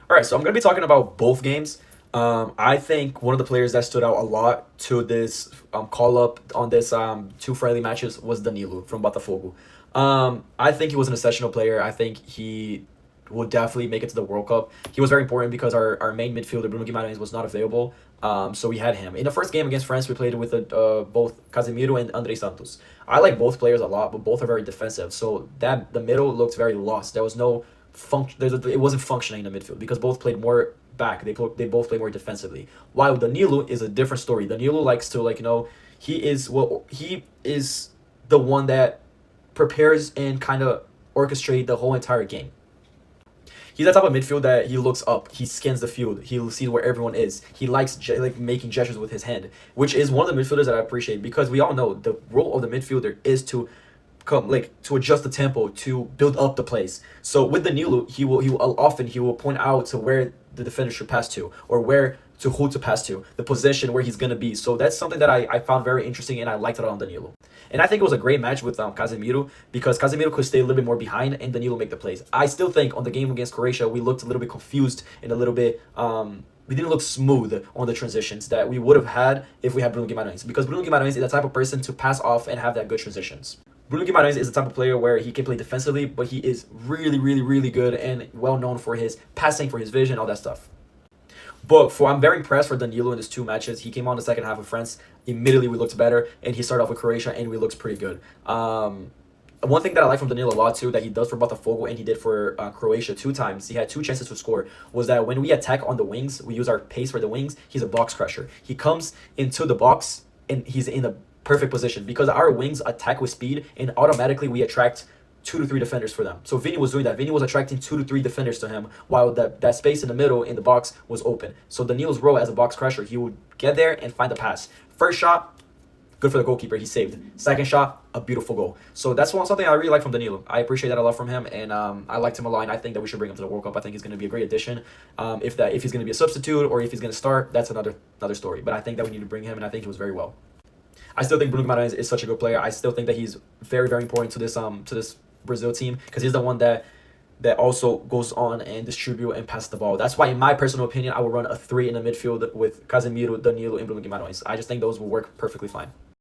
All right, so I'm going to be talking about both games. I think one of the players that stood out a lot to this call up on this two friendly matches was Danilo from Botafogo. I think he was an exceptional player. I think he will definitely make it to the World Cup. He was very important because our main midfielder, Bruno Guimarães, was not available. So we had him. In the first game against France, we played with both Casemiro and Andre Santos. I like both players a lot, but both are very defensive. So that the middle looked very lost. There was no function. It wasn't functioning in the midfield because both played more back. They both play more defensively. While Danilo is a different story. Danilo likes to he is the one that prepares and kind of orchestrate the whole entire game. He's that type of midfield that he looks up, he scans the field, he sees where everyone is. He likes making gestures with his hand, which is one of the midfielders that I appreciate because we all know the role of the midfielder is to to adjust the tempo to build up the plays. So with Danilo, he will point out to where the defender should pass to or who to pass to, the position where he's gonna be. So that's something that I found very interesting and I liked it on Danilo. And I think it was a great match with Casemiro because Casemiro could stay a little bit more behind and Danilo make the plays. I still think on the game against Croatia we looked a little bit confused and a little bit we didn't look smooth on the transitions that we would have had if we had Bruno Guimarães because Bruno Guimarães is the type of person to pass off and have that good transitions. Bruno Guimarães is the type of player where he can play defensively, but he is really, really, really good and well known for his passing, for his vision, all that stuff. But I'm very impressed for Danilo in these two matches. He came on the second half of France. Immediately we looked better, and he started off with Croatia, and we looked pretty good. One thing that I like from Danilo a lot too, that he does for Botafogo and he did for Croatia 2 times. He had 2 chances to score. Was that when we attack on the wings, we use our pace for the wings. He's a box crusher. He comes into the box and he's in a perfect position because our wings attack with speed and automatically we attract 2 to 3 defenders for them. So Vini was doing that. Vini was attracting 2 to 3 defenders to him while that space in the middle in the box was open. So Danilo's role as a box crusher, he would get there and find the pass. First shot, good for the goalkeeper. He saved. Second shot, a beautiful goal. So that's something I really like from Danilo. I appreciate that a lot from him, and I liked him a lot. And I think that we should bring him to the World Cup. I think he's going to be a great addition. If he's going to be a substitute or if he's going to start, that's another story. But I think that we need to bring him, and I think he was very well. I still think Bruno Guimarães is such a good player. I still think that he's very, very important to this Brazil team because he's the one that also goes on and distribute and pass the ball. That's why, in my personal opinion, I will run a 3 in the midfield with Casemiro, Danilo, and Bruno Guimarães. I just think those will work perfectly fine.